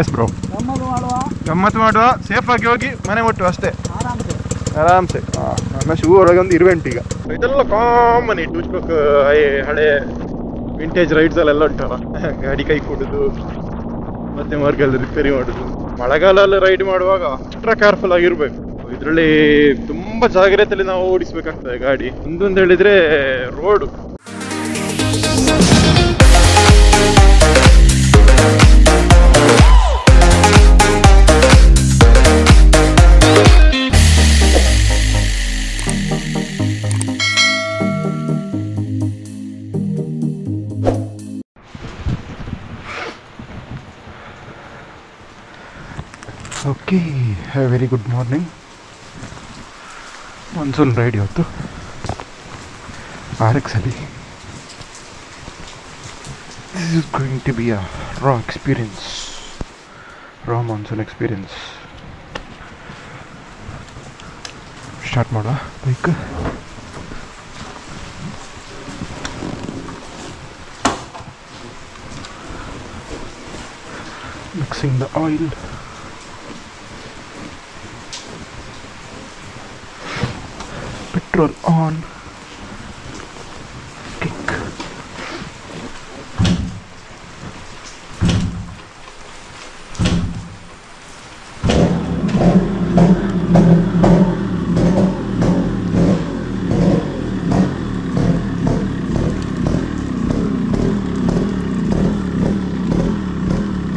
S bro, ಗಮ್ಮತ್ತು ಮಾಡುವ, safe ಆಗಿ ಹೋಗಿ ಮನೆ ಮುಟ್ಟು ಅಷ್ಟೇ, ಆರಾಮ್ಸೆ. ನನ್ನ ಶೂ ಒಳಗೆ ಒಂದು ಇರುವೆಂಟ್ ಈಗ. ಇದೆಲ್ಲ ಕಾಮನ್, ಟೂಚ್ಬುಕ್ ಹಳೆ ವಿಂಟೇಜ್ ರೈಡ್ಸ್ ಅಲ್ಲೆಲ್ಲ ಉಂಟಲ್ಲ, ಗಾಡಿ ಕೈ ಕೊಡುದು ಮತ್ತೆ ಮಾರ್ಗಲ್ಲಿ ರಿಪೇರಿ ಮಾಡುದು. ಮಳೆಗಾಲ ರೈಡ್ ಮಾಡುವಾಗ ಎಕ್ಸ್ಟ್ರಾ ಕೇರ್ಫುಲ್ ಆಗಿರ್ಬೇಕು. ಇದರಲ್ಲಿ ತುಂಬಾ ಜಾಗ್ರತೆಯಲ್ಲಿ ನಾವು ಓಡಿಸ್ಬೇಕಾಗ್ತದೆ ಗಾಡಿ. ಒಂದೊಂದು ಹೇಳಿದ್ರೆ road okay. Very good morning. Monsoon ride ಇವತ್ತು RX ಅಲ್ಲಿ. This is going to be a raw experience, raw monsoon experience. Start ಮಾಡುವ bike. Mixing the oil. Petrol on. Kick.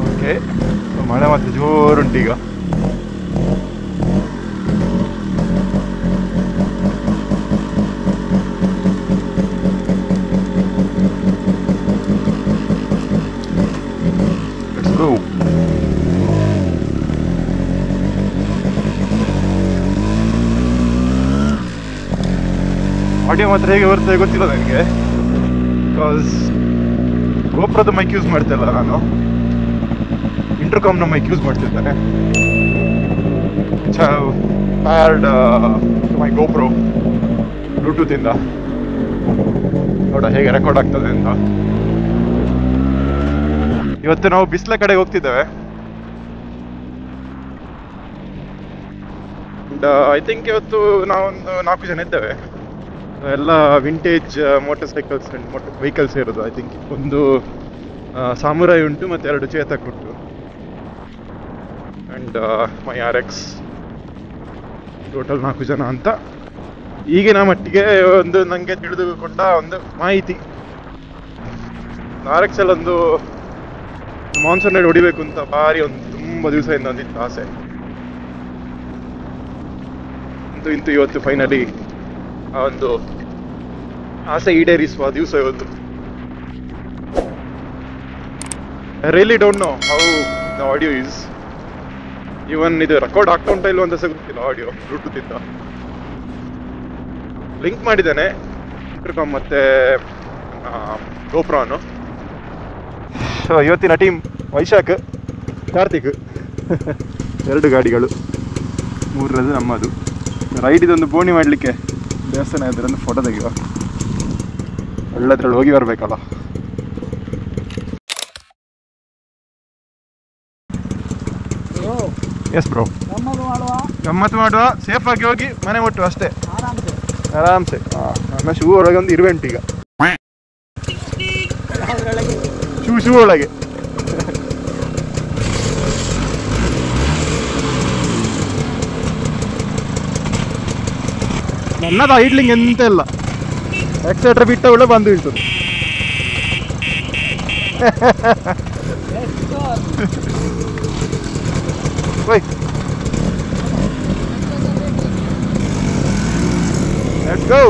Okay. ಮಳೆ ಮತ್ತೆ ಜೋರುಂಟೀಗ. ಆಡಿಯೋ ಮಾತ್ರ ಹೇಗೆ ಬರ್ತದೆ ಗೊತ್ತಿಲ್ಲ ನನಗೆ, ಬಿಕಾಸ್ ಗೋಪ್ರದ ಮೈಕ್ ಯೂಸ್ ಮಾಡ್ತಿಲ್ಲ ನಾನು, ಇಂಟರ್ಕಾಮ್ನ ಮೈಕ್ ಯೂಸ್ ಮಾಡ್ತಿದ್ದೇನೆ. ಪ್ಯಾರ್ಡ್ ಮೈ ಗೋಪ್ರೋ ಬ್ಲೂಟೂತ್ ಇಂದ. ನೋಡ ಹೇಗೆ ರೆಕಾರ್ಡ್ ಆಗ್ತದೆ ಅಂತ. ಇವತ್ತು ನಾವು ಬಿಸ್ಲ ಕಡೆಗೆ ಹೋಗ್ತಿದ್ದೇವೆ. ಐ ಥಿಂಕ್ ಇವತ್ತು ನಾವೊಂದು 4 ಜನ ಇದ್ದೇವೆ. ಎಲ್ಲ vintage motor cycles and vehicles ಇರೋದು. ಐ ಥಿಂಕ್ ಒಂದು ಸಾಮುರಾಯಿ ಉಂಟು ಮತ್ತು 2 ಚೇತಕ್ ಉಂಟು ಆ್ಯಂಡ್ ಮೈ RX. ಟೋಟಲ್ 4 ಜನ ಅಂತ ಈಗಿನ ಮಟ್ಟಿಗೆ ಒಂದು ನನಗೆ ತಿಳಿದುಕೊಂಡ ಒಂದು ಮಾಹಿತಿ. RX ಅಲ್ಲಿ ಒಂದು ಮಾನ್ಸೂನ್ ರೈಡ್ ಹೊಡಿಬೇಕು ಅಂತ ಭಾರಿ ತುಂಬ ದಿವಸದಿಂದ ಒಂದಿತ್ತು ಆಸೆ. ಇಂತೂ ಇವತ್ತು ಫೈನಲಿ ಆ ಒಂದು ಆಸೆ ಈಡೇರಿಸುವ ದಿವಸ ಇವತ್ತು. I really don't know how the audio is. Even ಇದು ರೆಕಾರ್ಡ್ ಆಗ್ತಾ ಉಂಟಾ ಇಲ್ವ ಅಂತ ಸಹ ಗೊತ್ತಿಲ್ಲ. ಆಡಿಯೋ ಬ್ಲೂಟೂತ್ ಇಂದ ಲಿಂಕ್ ಮಾಡಿದ್ದೇನೆ, ಇಂಟರ್ಕಾಮ್ ಮತ್ತೆ ಗೋಪ್ರಾನು. ಸೊ ಇವತ್ತಿನ ಟೀಮ್ ವೈಶಾಖ್, ಕಾರ್ತಿಕ್, 2 ಗಾಡಿಗಳು, 3ರದ್ದು ನಮ್ಮದು. ರೈಡ್ ಇದೊಂದು ಬೋಣಿ ಮಾಡಲಿಕ್ಕೆ ದೇವಸ್ಥಾನ ಇದ್ರೆ ಒಂದು ಫೋಟೋ ತೆಗೆಯುವ. ಒಳ್ಳೆದ್ರಲ್ಲಿ ಹೋಗಿ ಬರಬೇಕಲ್ಲ. ಎಸ್ ಬ್ರೋ, ಗಮ್ಮತ್ತು ಮಾಡುವ, ಸೇಫ್ ಆಗಿ ಹೋಗಿ ಮನೆ ಮುಟ್ಟು ಅಷ್ಟೇ, ಆರಾಮ್ಸೆ. ನನ್ನ ಶೂ ಒಳಗೆ ಒಂದು ಇರುವೆಂಟ್ ಈಗ. ಶೂ ಒಳಗೆ ನನ್ನದು ಐಡ್ಲಿಂಗ್ ಎಂತ ಇಲ್ಲ, ಎಕ್ಸೆಟ್ರಾ ಬಿಟ್ಟ ಒಳ್ಳೆ ಬಂದು ಇರ್ತದೆ. Let's go.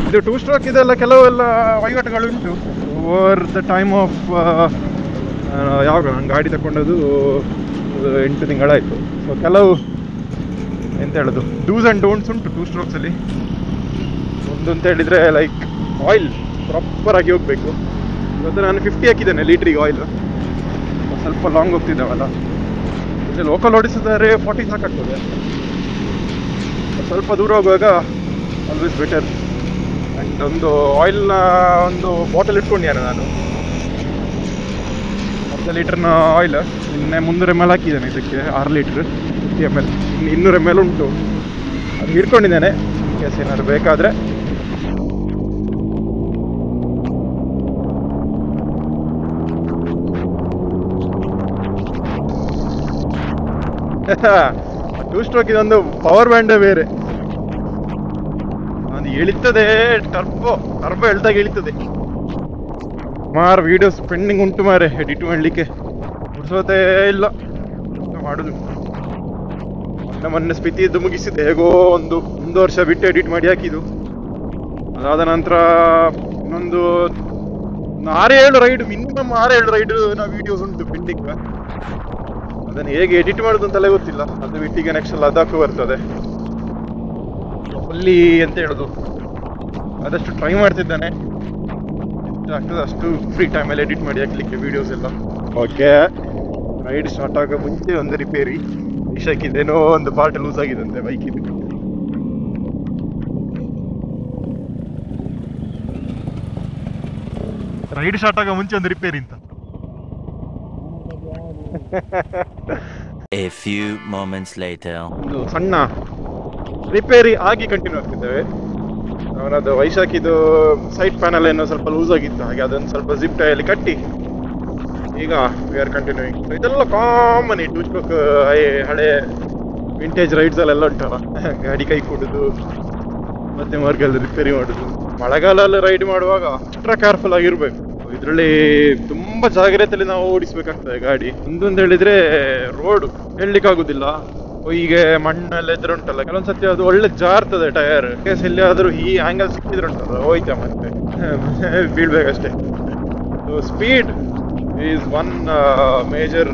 ಇದು 2 ಸ್ಟ್ರೋಕ್ ಇದೆಲ್ಲ ಕೆಲವೆಲ್ಲ ವಹಿವಾಟುಗಳುಂಟು. ಓವರ್ ದ ಟೈಮ್ ಆಫ್ ಯಾವಾಗ ನಾನು ಗಾಡಿ ತಗೊಂಡದ್ದು 8 ತಿಂಗಳಾಯಿತು. ಸೊ ಕೆಲವು ಎಂತ ಹೇಳೋದು ಡೂಸ್ ಆ್ಯಂಡ್ ಡೋಂಟ್ಸ್ ಉಂಟು 2 ಸ್ಟ್ರೋಕ್ಸಲ್ಲಿ. ಒಂದು ಅಂತ ಹೇಳಿದರೆ ಲೈಕ್ ಆಯಿಲ್ ಪ್ರಾಪರಾಗಿ ಹೋಗಬೇಕು. ಇವತ್ತು ನಾನು 50 ಹಾಕಿದ್ದೇನೆ ಲೀಟ್ರಿಗೆ ಆಯಿಲ್. ಸ್ವಲ್ಪ ಲಾಂಗ್ ಹೋಗ್ತಿದ್ದಾವಲ್ಲ, ಲೋಕಲ್ ಓಡಿಸಿದರೆ 40 ಸಾಕಾಗ್ತದೆ. ಸ್ವಲ್ಪ ದೂರ ಹೋಗುವಾಗ ಆಲ್ವೇಸ್ ಬೆಟರ್. ಆ್ಯಂಡ್ ಒಂದು ಆಯಿಲ್ನ ಒಂದು ಬಾಟಲ್ ಇಟ್ಕೊಂಡಿದ್ದೇನೆ ನಾನು, 10 ಲೀಟರ್ನ ಆಯಿಲ್. ನಿನ್ನೆ 300 ml ಹಾಕಿದ್ದೇನೆ ಇದಕ್ಕೆ, 6 ಲೀಟ್ರ್ 50 ml, ಇನ್ನು 200 ml ಉಂಟು. ಅದು ಹಿಡ್ಕೊಂಡಿದ್ದೇನೆ ಕೇಸ್ ಏನಾದ್ರು ಬೇಕಾದರೆ. ಟೂ ಸ್ಟ್ರೋಕ್ ಇದೊಂದು ಪವರ್ ಬ್ಯಾಂಡೇ ಬೇರೆ, ಅದು ಎಳಿತದೆ. ಟರ್ಬೋ ಎಳ್ದಾಗ ಎಳಿತದೆ. ಸುಮಾರು ವೀಡಿಯೋಸ್ ಪೆಂಡಿಂಗ್ ಉಂಟು ಮಾರೆ, ಎಡಿಟ್ ಮಾಡಲಿಕ್ಕೆ ಮುಡ್ಸೋದೇ ಇಲ್ಲ. ಮಾಡುದು ಮೊನ್ನೆ ಸ್ಪಿತಿದ್ದು ಮುಗಿಸಿದೆ, ಹೇಗೋ ಒಂದು ವರ್ಷ ಬಿಟ್ಟು ಎಡಿಟ್ ಮಾಡಿ ಹಾಕಿದ್ದು. ಅದಾದ ನಂತರ ಇನ್ನೊಂದು 6-7 ರೈಡ್, ಮಿನಿಮಮ್ 6-7 ರೈಡ್ ವೀಡಿಯೋಸ್ ಉಂಟು ಪೆಂಡಿಂಗ್. ಅದನ್ನು ಹೇಗೆ ಎಡಿಟ್ ಮಾಡೋದು ಅಂತಲೇ ಗೊತ್ತಿಲ್ಲ. ಅದು ಬಿಟ್ಟಿಗೆ ನೆಕ್ಸ್ಟ್ ಲದಾಖ್ ಬರ್ತದೆ. ಫುಲ್ಲಿ ಅಂತ ಹೇಳೋದು, ಆದಷ್ಟು ಟ್ರೈ ಮಾಡ್ತಿದ್ದಾನೆ. ಆಗ್ತದೆ ಅಷ್ಟು ಫ್ರೀ ಟೈಮಲ್ಲಿ ಎಡಿಟ್ ಮಾಡಿ ಹಾಕ್ಲಿಕ್ಕೆ ವೀಡಿಯೋಸ್ ಎಲ್ಲ. ಓಕೆ, ರೈಡ್ ಸ್ಟಾರ್ಟ್ ಆಗೋ ಮುಂಚೆ ಒಂದು ರಿಪೇರಿ. ಇದೇನೋ ಒಂದು ಪಾರ್ಟ್ ಲೂಸ್ ಆಗಿದಂತೆ ಬೈಕಿದು. ರೈಡ್ ಸ್ಟಾರ್ಟ್ ಆಗೋ ಮುಂಚೆ ಒಂದು ರಿಪೇರಿ ಅಂತ. A few moments later. ಒಂದು ಸಣ್ಣ ರಿಪೇರಿ ಆಗಿ ಕಂಟಿನ್ಯೂ ಆಗ್ತಿದ್ದೇವೆ. ಅವನದು ವೈಶಾಖಿದು ಸೈಡ್ ಪ್ಯಾನಲ್ ಏನೋ ಸ್ವಲ್ಪ ಲೂಸ್ ಆಗಿತ್ತು, ಹಾಗೆ ಅದನ್ನು ಸ್ವಲ್ಪ ಜಿಪ್ ಟೈಯಲ್ಲಿ ಕಟ್ಟಿ ಈಗ ವಿ ಆರ್ ಕಂಟಿನ್ಯೂಯಿಂಗ್. ಇದೆಲ್ಲ ಕಾಮನ್, ಟೂಸ್ಕೋಕ್ ಹಳೆ ವಿಂಟೇಜ್ ರೈಡ್ಸ್ ಅಲ್ಲೆಲ್ಲ ಉಂಟಲ್ಲ, ಗಾಡಿ ಕೈ ಕೊಡುದು ಮತ್ತೆ ಮಾರ್ಗಲ್ಲಿ ರಿಪೇರಿ ಮಾಡುದು. ಮಳೆಗಾಲಲ್ಲಿ ರೈಡ್ ಮಾಡುವಾಗ ಎಕ್ಸ್ಟ್ರಾ ಕೇರ್ಫುಲ್ ಆಗಿರ್ಬೇಕು. ಇದರಲ್ಲಿ ತುಂಬಾ ಜಾಗ್ರತೆಯಲ್ಲಿ ನಾವು ಓಡಿಸ್ಬೇಕಾಗ್ತದೆ ಗಾಡಿ. ಒಂದೊಂದು ಹೇಳಿದ್ರೆ ರೋಡ್ ಹೇಳಲಿಕ್ಕಾಗುದಿಲ್ಲ. ಹೀಗೆ ಮಣ್ಣೆಲ್ಲ ಎದುರು ಉಂಟಲ್ಲ, ಕೆಲವೊಂದ್ಸತಿ ಅದು ಒಳ್ಳೆ ಜಾರ್ತದೆ ಟೈರ್. ಕೇಸ್ ಎಲ್ಲಿ ಆದ್ರೂ ಈ ಆಂಗಲ್ ಸಿಕ್ಕಿದ್ರೆ ಉಂಟಲ್ಲ, ಹೋಯ್ತಾ ಮತ್ತೆ ಬೀಳ್ಬೇಕಷ್ಟೇ. Speed is one major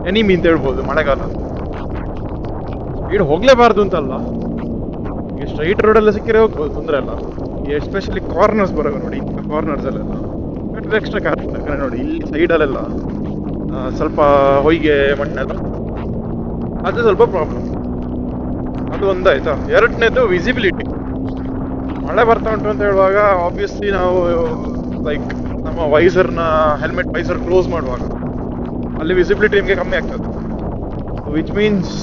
enemy ಅಂತ ಹೇಳ್ಬೋದು ಮಳೆಗಾಲ. ಸ್ಪೀಡ್ ಹೋಗ್ಲೇಬಾರ್ದು ಅಂತಲ್ಲ, ಈಗ ಸ್ಟ್ರೈಟ್ ರೋಡಲ್ಲಿ ಸಿಕ್ಕಿದ್ರೆ ಹೋಗ್ಬೋದು, ತೊಂದರೆ ಅಲ್ಲ. ಎಸ್ಪೆಷಲಿ ಕಾರ್ನರ್ಸ್ ಬರೋದು ನೋಡಿ, ಕಾರ್ನರ್ಸ್ ಅಲ್ಲೆಲ್ಲ ಎಕ್ಸ್ಟ್ರಾ ಕೇರ್ಫುಲ್. ಯಾಕಂದ್ರೆ ನೋಡಿ ಇಲ್ಲಿ ಸೈಡಲ್ಲೆಲ್ಲ ಸ್ವಲ್ಪ ಹೊಯ್ಗೆ ಮಣ್ಣೆಲ್ಲ, ಅದು ಸ್ವಲ್ಪ ಪ್ರಾಬ್ಲಮ್. ಅದು ಒಂದಾಯ್ತಾ. ಎರಡನೇದು ವಿಸಿಬಿಲಿಟಿ. ಮಳೆ ಬರ್ತಾ ಉಂಟು ಅಂತ ಹೇಳುವಾಗ ಆಬ್ವಿಯಸ್ಲಿ ನಾವು ಲೈಕ್ ನಮ್ಮ ವೈಸರ್ನ ಹೆಲ್ಮೆಟ್ ವೈಸರ್ ಕ್ಲೋಸ್ ಮಾಡುವಾಗ ಅಲ್ಲಿ ವಿಸಿಬಿಲಿಟಿ ನಿಮಗೆ ಕಮ್ಮಿ ಆಗ್ತದೆ. Which means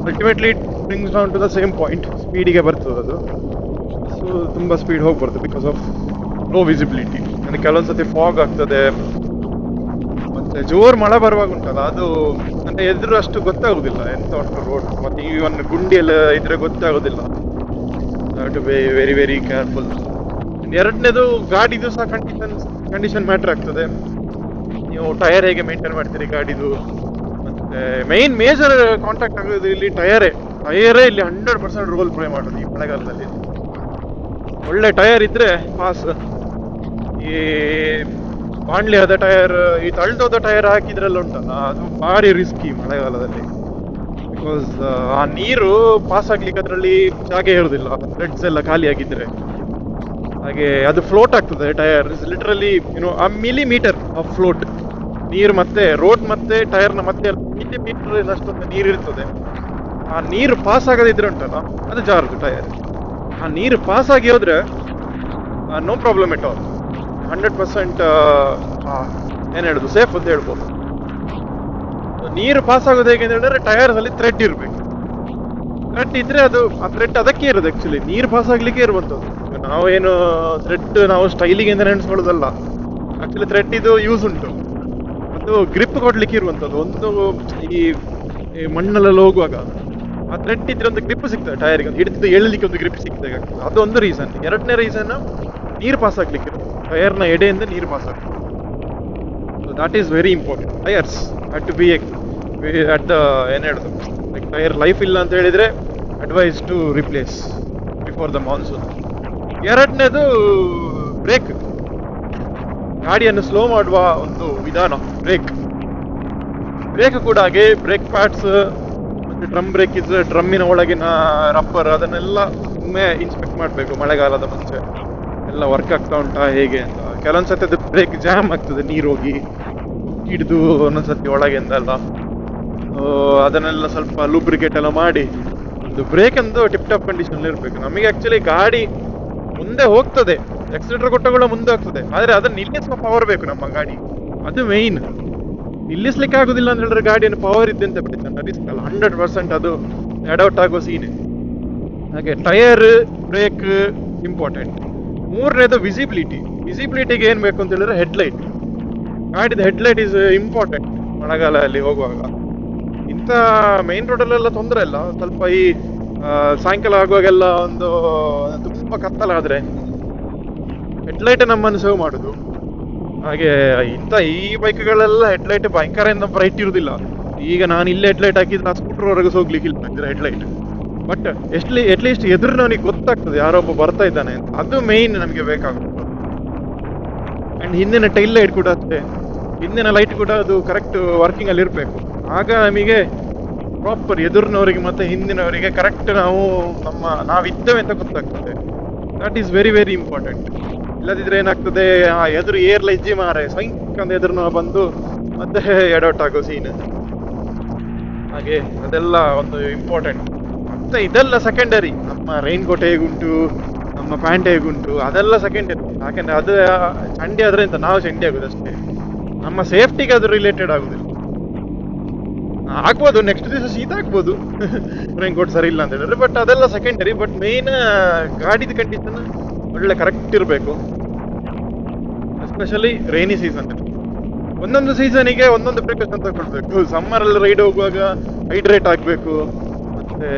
ultimately it brings down to the same point, ಸ್ಪೀಡಿಗೆ ಬರ್ತದೆ ಅದು. ಸೊ ತುಂಬ ಸ್ಪೀಡ್ ಹೋಗ್ಬಾರ್ದು ಬಿಕಾಸ್ ಆಫ್ ನೋ ವಿಸಿಬಿಲಿಟಿ. ನನಗೆ ಕೆಲವೊಂದ್ಸತಿ ಫಾಗ್ ಆಗ್ತದೆ, ಮತ್ತೆ ಜೋರು ಮಳೆ ಬರುವಾಗ ಉಂಟಲ್ಲ, ಅದು ನನ್ನ ಎದುರು ಅಷ್ಟು ಗೊತ್ತಾಗೋದಿಲ್ಲ ಎಂತ ಉಂಟು ರೋಡ್. ಮತ್ತೆ ಈ ಒಂದು ಗುಂಡಿ ಎಲ್ಲ ಇದ್ರೆ ಗೊತ್ತಾಗೋದಿಲ್ಲ. To be very very careful. ಎರಡನೇದು ಗಾಡಿದು ಸಹ ಕಂಡೀಷನ್ ಮ್ಯಾಟರ್ ಆಗ್ತದೆ. ನೀವು ಟೈರ್ ಹೇಗೆ ಮೇಂಟೈನ್ ಮಾಡ್ತೀರಿ ಗಾಡಿದು. ಮತ್ತೆ ಮೇಜರ್ ಕಾಂಟ್ಯಾಕ್ಟ್ ಆಗೋದು ಇಲ್ಲಿ ಟಯರೇ ಇಲ್ಲಿ 100% ರೋಲ್ ಪ್ಲೇ ಮಾಡೋದು ಈ ಮಳೆಗಾಲದಲ್ಲಿ. ಒಳ್ಳೆ ಟಯರ್ ಇದ್ರೆ ಪಾಸ್. ಈ ಬಾಂಡ್ಲಿ ಆದ ಟಯರ್, ಈ ತಳ್ದೋದ ಟಯರ್ ಹಾಕಿದ್ರೆಲ್ಲ ಉಂಟಲ್ಲ, ಅದು ಭಾರಿ ರಿಸ್ಕಿ ಮಳೆಗಾಲದಲ್ಲಿ. ಬಿಕಾಸ್ ಆ ನೀರು ಪಾಸ್ ಆಗ್ಲಿಕ್ಕೆ ಅದರಲ್ಲಿ ಜಾಗ ಇರೋದಿಲ್ಲ, ಥ್ರೆಡ್ಸ್ ಎಲ್ಲ ಖಾಲಿ ಆಗಿದ್ರೆ. ಹಾಗೆ ಅದು ಫ್ಲೋಟ್ ಆಗ್ತದೆ ಟಯರ್, ಲಿಟರಲಿ ಆ ಮಿಲಿಮೀಟರ್ ಆಫ್ ಫ್ಲೋಟ್. ನೀರು ಮತ್ತೆ ರೋಡ್ ಮತ್ತೆ ಟೈರ್ನ ಮತ್ತೆ ಮಿಲಿಮೀಟರ್ ಅಷ್ಟೊಂದು ನೀರು ಇರ್ತದೆ. ಆ ನೀರು ಪಾಸ್ ಆಗದಿದ್ರೆ ಉಂಟಲ್ಲ, ಅದು ಜಾರದು ಟಯರ್. ಆ ನೀರು ಪಾಸ್ ಆಗಿ ಹೋದ್ರೆ ನೋ ಪ್ರಾಬ್ಲಮ್ ಎಟ್ ಆಲ್, 100% ಏನು ಹೇಳುದು ಸೇಫ್ ಅಂತ ಹೇಳ್ಬೋದು. ನೀರು ಪಾಸ್ ಆಗೋದು ಹೇಗೆ ಅಂತ ಹೇಳಿದ್ರೆ ಟಯರ್ಸ್ ಅಲ್ಲಿ ಥ್ರೆಡ್ ಇರಬೇಕು. ಥ್ರೆಡ್ ಇದ್ರೆ ಅದು ಆ ಥ್ರೆಡ್ ಅದಕ್ಕೆ ಇರೋದು. ಆಕ್ಚುಲಿ ನೀರು ಪಾಸ್ ಆಗ್ಲಿಕ್ಕೆ ಇರುವಂಥದ್ದು. ನಾವೇನು ಥ್ರೆಡ್ ನಾವು ಸ್ಟೈಲಿಗೆ ಅಂತ ನೆನೆಸ್ಕೊಳ್ಳೋದಲ್ಲ. ಆಕ್ಚುಲಿ ಥ್ರೆಡ್ ಇದು ಯೂಸ್ ಉಂಟು, ಅದು ಗ್ರಿಪ್ ಕೊಡ್ಲಿಕ್ಕೆ ಇರುವಂಥದ್ದು. ಒಂದು ಈ ಮಣ್ಣಲ್ಲೆಲ್ಲ ಹೋಗುವಾಗ ಆ ಥ್ರೆಡ್ ಇದ್ರೆ ಒಂದು ಗ್ರಿಪ್ ಸಿಗ್ತದೆ ಟೈರ್ಗೆ, ಹಿಡಿದು ಎಳಲಿಕ್ಕೆ ಒಂದು ಗ್ರಿಪ್ ಸಿಗ್ತದೆ. ಅದೊಂದು ರೀಸನ್. ಎರಡನೇ ರೀಸನ್ ನೀರು ಪಾಸ್ ಆಗ್ಲಿಕ್ಕೆ ಇರೋದು, ಟೈರ್ನ ಎಡೆಯಿಂದ ನೀರು ಪಾಸ್ ಆಗ್ತದೆ. So that is very important. Tyres had to be at the ಏನು ಹೇಳೋದು, ಲೈಕ್ ಟೈರ್ ಲೈಫ್ ಇಲ್ಲ ಅಂತ ಹೇಳಿದ್ರೆ advice to replace before the monsoon. ಎರಡನೇದು ಬ್ರೇಕ್. ಗಾಡಿಯನ್ನು ಸ್ಲೋ ಮಾಡುವ ಒಂದು ವಿಧಾನ ಬ್ರೇಕ್ ಕೂಡ ಹಾಗೆ. ಬ್ರೇಕ್ ಪ್ಯಾಡ್ಸ್ ಮತ್ತೆ ಡ್ರಮ್ ಬ್ರೇಕ್ ಇದ್ರೆ ಡ್ರಮ್ಮಿನ ಒಳಗಿನ ರಬ್ಬರ್ ಅದನ್ನೆಲ್ಲ ಒಮ್ಮೆ ಇನ್ಸ್ಪೆಕ್ಟ್ ಮಾಡಬೇಕು ಮಳೆಗಾಲದ ಮುಂಚೆ. ಎಲ್ಲ ವರ್ಕ್ ಆಗ್ತಾ ಉಂಟಾ ಹೇಗೆ ಅಂತ. ಕೆಲವೊಂದ್ಸತಿ ಅದು ಬ್ರೇಕ್ ಜಾಮ್ ಆಗ್ತದೆ, ನೀರು ಹೋಗಿ ಹಿಡಿದು ಒಂದೊಂದ್ಸತಿ ಒಳಗಿಂದಲ್ಲ. ಅದನ್ನೆಲ್ಲ ಸ್ವಲ್ಪ ಲೂಬ್ರಿಕೇಟ್ ಎಲ್ಲ ಮಾಡಿ ಒಂದು ಬ್ರೇಕ್ ಒಂದು ಟಿಪ್ ಟಾಪ್ ಕಂಡೀಷನ್ ಇರಬೇಕು. ನಮಗೆ ಆಕ್ಚುಲಿ ಗಾಡಿ ಮುಂದೆ ಹೋಗ್ತದೆ, ಎಕ್ಸಿಲೇಟರ್ ಕೊಟ್ಟಗಳು ಮುಂದೆ ಹೋಗ್ತದೆ, ಆದರೆ ಅದನ್ನ ನಿಲ್ಲಿಸುವ ಪವರ್ ಬೇಕು ನಮ್ಮ ಗಾಡಿ, ಅದು ಮೇಯ್ನ್. ನಿಲ್ಲಿಸ್ಲಿಕ್ಕೆ ಆಗುದಿಲ್ಲ ಅಂತ ಹೇಳಿದ್ರೆ ಗಾಡಿಯನ್ನು ಪವರ್ ಇದ್ದಂತೆ ಬಿಡ್ತಾನೆ, ರಿಸ್ಕ್ ಅಲ್ಲ, 100% ಅದು ಅಡೌಟ್ ಆಗುವ ಸೀನೆ. ಹಾಗೆ ಟೈರ್, ಬ್ರೇಕ್ ಇಂಪಾರ್ಟೆಂಟ್. ಮೂರನೇದು ವಿಸಿಬಿಲಿಟಿಗೆ ಏನ್ ಬೇಕು ಅಂತ ಹೇಳಿದ್ರೆ ಹೆಡ್ಲೈಟ್. ಗಾಡಿದ ಹೆಡ್ಲೈಟ್ ಇಸ್ ಇಂಪಾರ್ಟೆಂಟ್ ಮಳೆಗಾಲದಲ್ಲಿ ಹೋಗುವಾಗ. ಇಂಥ ಮೇನ್ ರೋಡಲ್ಲೆಲ್ಲ ತೊಂದರೆ ಇಲ್ಲ, ಸ್ವಲ್ಪ ಈ ಸಾಯಂಕಾಲ ಆಗುವಾಗೆಲ್ಲ ಒಂದು ತುಂಬಾ ಕತ್ತಲಾದ್ರೆ ಹೆಡ್ಲೈಟ್ ನಮ್ಮನ್ನು ಸೇವ್ ಮಾಡುದು. ಹಾಗೆ ಈ ಬೈಕ್ಗಳೆಲ್ಲ ಹೆಡ್ಲೈಟ್ ಭಯಂಕರ ಬ್ರೈಟ್ ಇರುವುದಿಲ್ಲ. ಈಗ ನಾನು ಇಲ್ಲೇ ಹೆಡ್ಲೈಟ್ ಹಾಕಿದ್ರೆ ಆ ಸ್ಕೂಟರ್ ಹೊರಗೆ ಹೋಗ್ಲಿಕ್ಕಿಲ್ಲ ಹೆಡ್ಲೈಟ್. ಬಟ್ ಅಟ್ಲೀಸ್ಟ್ ಎದುರಿನವನಿಗೆ ಗೊತ್ತಾಗ್ತದೆ ಯಾರೊಬ್ಬ ಬರ್ತಾ ಇದ್ದಾನೆ ಅಂತ, ಅದು ಮೇಯ್ನ್ ನಮಗೆ ಬೇಕಾಗುತ್ತೆ. ಅಂಡ್ ಹಿಂದಿನ ಟೈಲ್ ಲೈಟ್ ಕೂಡ ಅಷ್ಟೇ, ಹಿಂದಿನ ಲೈಟ್ ಕೂಡ ಅದು ಕರೆಕ್ಟ್ ವರ್ಕಿಂಗ್ ಅಲ್ಲಿ ಇರಬೇಕು. ಆಗ ನಮಗೆ ಪ್ರಾಪರ್ ಎದುರಿನವರಿಗೆ ಮತ್ತೆ ಹಿಂದಿನವರಿಗೆ ಕರೆಕ್ಟ್ ನಾವಿದ್ದೇವೆ ಅಂತ ಗೊತ್ತಾಗ್ತದೆ. That is very very important. ಇಲ್ಲದಿದ್ರೆ ಏನಾಗ್ತದೆ, ಎದುರು ಏರ್ಲ ಇಜ್ಜಿ ಮಾರೆ ಸ್ವಯಂಕಂದ ಎದುರು ಬಂದು ಮತ್ತೆ ಎಡೌಟ್ ಆಗೋ ಸೀನ್. ಹಾಗೆ ಅದೆಲ್ಲ ಒಂದು ಇಂಪಾರ್ಟೆಂಟ್. ಮತ್ತೆ ಇದೆಲ್ಲ ಸೆಕೆಂಡರಿ. ನಮ್ಮ ರೈನ್ ಕೋಟ್ ಹೇಗುಂಟು, ನಮ್ಮ ಪ್ಯಾಂಟ್ ಹೇಗುಂಟು, ಅದೆಲ್ಲ ಸೆಕೆಂಡರಿ. ಯಾಕಂದ್ರೆ ಅದು ಚಂಡಿ ಆದ್ರೆ ಅಂತ ನಾವು ಚಂಡಿ ಆಗುದು ಅಷ್ಟೇ, ನಮ್ಮ ಸೇಫ್ಟಿಗೆ ಅದು ರಿಲೇಟೆಡ್ ಆಗುದಿಲ್ಲ. ಆಗ್ಬೋದು ನೆಕ್ಸ್ಟ್ ದಿವಸ ಶೀತ ಆಗ್ಬೋದು ರೈನ್ ಕೋಟ್ ಸರಿ ಇಲ್ಲ ಅಂತ ಹೇಳಿದ್ರೆ, ಬಟ್ ಅದೆಲ್ಲ ಸೆಕೆಂಡರಿ. ಬಟ್ ಮೇನ್ ಗಾಡಿದ ಕಂಡೀಷನ್ ಒಳ್ಳೆ ಕರೆಕ್ಟ್ ಇರಬೇಕು, ಎಸ್ಪೆಷಲಿ ರೈನಿ ಸೀಸನ್. ಒಂದೊಂದು ಸೀಸನಿಗೆ ಒಂದೊಂದು ಪ್ರಿಕಾಷನ್ ತಗೊಳ್ಬೇಕು. ಸಮ್ಮರ್ ಅಲ್ಲಿ ರೈಡ್ ಹೋಗುವಾಗ ಹೈಡ್ರೇಟ್ ಆಗಬೇಕು, ಮತ್ತೆ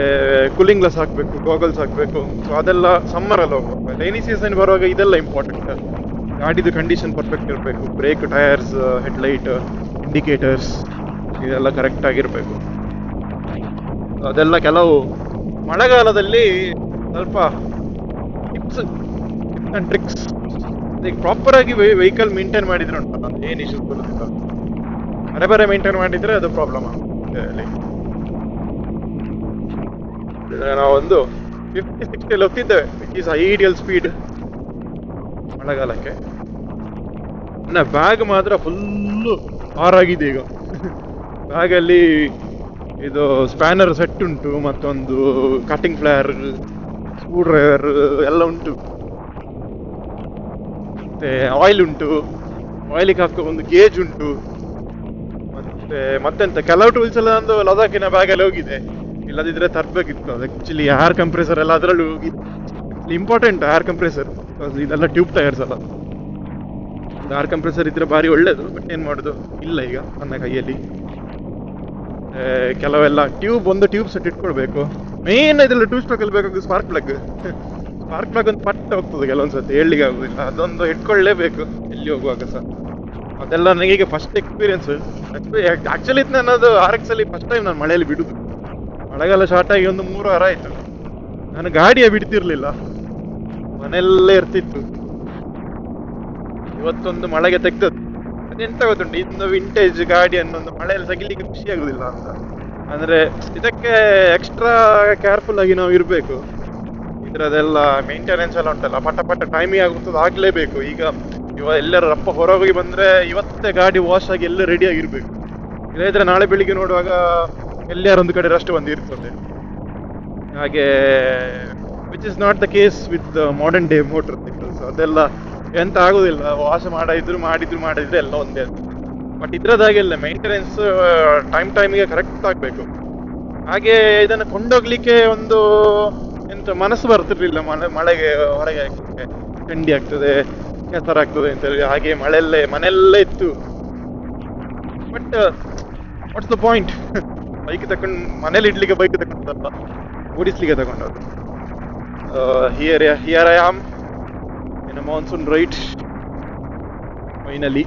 ಕೂಲಿಂಗ್ ಗ್ಲಾಸ್ ಹಾಕಬೇಕು, ಗಾಗಲ್ಸ್ ಹಾಕಬೇಕು. ಸೊ ಅದೆಲ್ಲ ಸಮ್ಮರ್ ಅಲ್ಲಿ ಹೋಗುವಾಗ. ರೈನಿ ಸೀಸನ್ ಬರುವಾಗ ಇದೆಲ್ಲ ಇಂಪಾರ್ಟೆಂಟ್. ಗಾಡಿದು ಕಂಡೀಷನ್ ಪರ್ಫೆಕ್ಟ್ ಇರಬೇಕು, ಬ್ರೇಕ್, ಟೈರ್ಸ್, ಹೆಡ್ಲೈಟ್, ಇಂಡಿಕೇಟರ್ಸ್ ಇದೆಲ್ಲ ಕರೆಕ್ಟ್ ಆಗಿರಬೇಕು. ಅದೆಲ್ಲ ಕೆಲವು ಮಳೆಗಾಲದಲ್ಲಿ ಸ್ವಲ್ಪ ಟಿಪ್ಸ್ ಅಂಡ್ ಟ್ರಿಕ್ಸ್. ಈಗ ಪ್ರಾಪರ್ ಆಗಿ ವೆಹಿಕಲ್ ಮೇಂಟೈನ್ ಮಾಡಿದ್ರೆ ಉಂಟಲ್ಲ, ಏನು ಇಶ್ಯೂಸ್ ಬರುತ್ತಿಲ್ಲ. ಬೇರೆ ಮೇಂಟೈನ್ ಮಾಡಿದ್ರೆ ಅದು ಪ್ರಾಬ್ಲಮ್ ಆಗುತ್ತೆ. ನಾವೊಂದು 50-60 ಹೋಗ್ತಿದ್ದೇವೆ, ವಿಚ್ ಈಸ್ ಐಡಿಯಲ್ ಸ್ಪೀಡ್ ಮಳೆಗಾಲಕ್ಕೆ. ಬ್ಯಾಗ್ ಮಾತ್ರ ಫುಲ್ಲು ಆರಾಗಿದೆ ಈಗ. ಬ್ಯಾಗಲ್ಲಿ ಇದು ಸ್ಪ್ಯಾನರ್ ಸೆಟ್ ಉಂಟು, ಮತ್ತೊಂದು ಕಟಿಂಗ್ ಫ್ಲೇರ್, ಸ್ಕ್ರೂ ಡ್ರೈವರ್ ಎಲ್ಲ ಉಂಟು, ಮತ್ತೆ ಆಯಿಲ್ ಉಂಟು, ಆಯಿಲಿಗೆ ಹಾಕೋ ಒಂದು ಗೇಜ್ ಉಂಟು, ಮತ್ತೆಂತ ಕೆಲವು ಟೂಲ್ಸ್ ಎಲ್ಲ ಒಂದು ಲದಾಖಿನ ಬ್ಯಾಗಲ್ಲಿ ಹೋಗಿದೆ. ಇಲ್ಲದಿದ್ರೆ ತರಬೇಕಿತ್ತು. ಅದು ಆಕ್ಚುಲಿ ಏರ್ ಕಂಪ್ರೆಸರ್ ಎಲ್ಲ ಅದರಲ್ಲೂ ಹೋಗಿದೆ. ಇಂಪಾರ್ಟೆಂಟ್ ಏರ್ ಕಂಪ್ರೆಸರ್, ಇದೆಲ್ಲ ಟ್ಯೂಬ್ ಟೈರ್ಸ್ ಅಲ್ಲ. ಏರ್ ಕಂಪ್ರೆಸರ್ ಇದ್ರೆ ಭಾರಿ ಒಳ್ಳೇದು, ಬಟ್ ಏನ್ ಮಾಡುದು, ಇಲ್ಲ ಈಗ ನನ್ನ ಕೈಯಲ್ಲಿ. ಕೆಲವೆಲ್ಲ ಒಂದು ಟ್ಯೂಬ್ ಸೆಟ್ ಇಟ್ಕೊಳ್ಬೇಕು. ಮೇನ್ ಇದೆಲ್ಲ ಟೂ ಸ್ಟಾಕ್ ಅಲ್ಲಿ ಬೇಕಾಗ ಸ್ಪಾರ್ಕ್ ಪ್ಲಗ್ ಒಂದು ಪಟ್ಟ ಹೋಗ್ತದೆ ಕೆಲವೊಂದ್ಸತಿ, ಹೇಳಲಿಕ್ಕೆ ಆಗುದಿಲ್ಲ. ಅದೊಂದು ಇಟ್ಕೊಳ್ಳೇಬೇಕು ಎಲ್ಲಿ ಹೋಗುವಾಗ ಸಹ. ಅದೆಲ್ಲ ನನಗೆ ಫಸ್ಟ್ ಎಕ್ಸ್ಪೀರಿಯನ್ಸ್. ಆಕ್ಚುಲಿ ನನ್ನದು RX ಅಲ್ಲಿ ಫಸ್ಟ್ ಟೈಮ್ ನಾನು ಮಳೆಯಲ್ಲಿ ಬಿಡುದು. ಮಳೆಗಾಲ ಸ್ಟಾರ್ಟ್ ಆಗಿ ಒಂದು 3 ವಾರ ಆಯ್ತು. ನಾನು ಗಾಡಿಯ ಬಿಡ್ತಿರ್ಲಿಲ್ಲ, ಮನೆಯಲ್ಲೇ ಇರ್ತಿತ್ತು. ಇವತ್ತೊಂದು ಮಳೆಗೆ ತೆಗ್ದದ್ದು. ಅದೆಂತ ಗೊತ್ತುಂಟು, ಇಂದು ವಿಂಟೇಜ್ ಗಾಡಿಯನ್ನು ಒಂದು ಮಳೆಯಲ್ಲಿ ತೆಗಿಲಿಕ್ಕೆ ಖುಷಿ ಆಗುದಿಲ್ಲ ಅಂತ. ಅಂದ್ರೆ ಇದಕ್ಕೆ ಎಕ್ಸ್ಟ್ರಾ ಕೇರ್ಫುಲ್ ಆಗಿ ನಾವು ಇರಬೇಕು. ಇದ್ರದೆಲ್ಲ ಮೇಂಟೆನೆನ್ಸ್ ಎಲ್ಲ ಉಂಟಲ್ಲ, ಪಟ್ಟ ಟೈಮಿಂಗ್ ಆಗುತ್ತದೆ, ಆಗ್ಲೇಬೇಕು. ಈಗ ಎಲ್ಲರೂ ರಪ್ಪ ಹೊರಗೋಗಿ ಬಂದ್ರೆ ಇವತ್ತೇ ಗಾಡಿ ವಾಶ್ ಆಗಿ ಎಲ್ಲ ರೆಡಿ ಆಗಿರ್ಬೇಕು. ಇಲ್ಲದಿದ್ರೆ ನಾಳೆ ಬೆಳಿಗ್ಗೆ ನೋಡುವಾಗ ಎಲ್ಲಾರೊಂದು ಕಡೆ ರಸ್ಟ್ ಬಂದು ಇರ್ತದೆ. ಹಾಗೆ which is not the case with modern day motor cycles. ಅದೆಲ್ಲ ಎಂತ ಆಗುದಿಲ್ಲ, ವಾಶ್ ಮಾಡಿದ್ರೆ ಎಲ್ಲ ಒಂದೇ. ಬಟ್ ಇದ್ರದಾಗೆಲ್ಲ ಮೇಂಟೆನೆನ್ಸ್ ಟೈಮಿಗೆ ಕರೆಕ್ಟ್ ಆಗ್ಬೇಕು. ಹಾಗೆ ಇದನ್ನು ಕೊಂಡೋಗ್ಲಿಕ್ಕೆ ಒಂದು ಎಂತ ಮನಸ್ಸು ಬರ್ತಿರ್ಲಿಲ್ಲ. ಮಳೆಗೆ ಹೊರಗೆ ಹಾಕಲಿಕ್ಕೆ ಥಂಡಿ ಆಗ್ತದೆ, ಕೆಸರಾಗ್ತದೆ ಅಂತ ಹೇಳಿ. ಹಾಗೆ ಮನೆಯಲ್ಲೇ ಇತ್ತು. But what's the point, bike ತಕೊಂಡು ಮನೇಲಿ ಇಡ್ಲಿಕ್ಕೆ ಬೈಕ್ ತಗೊಂಡಲ್ಲ, ಓಡಿಸ್ಲಿಕ್ಕೆ ತಗೊಂಡದ್ದು. Here I am in a monsoon ride finally.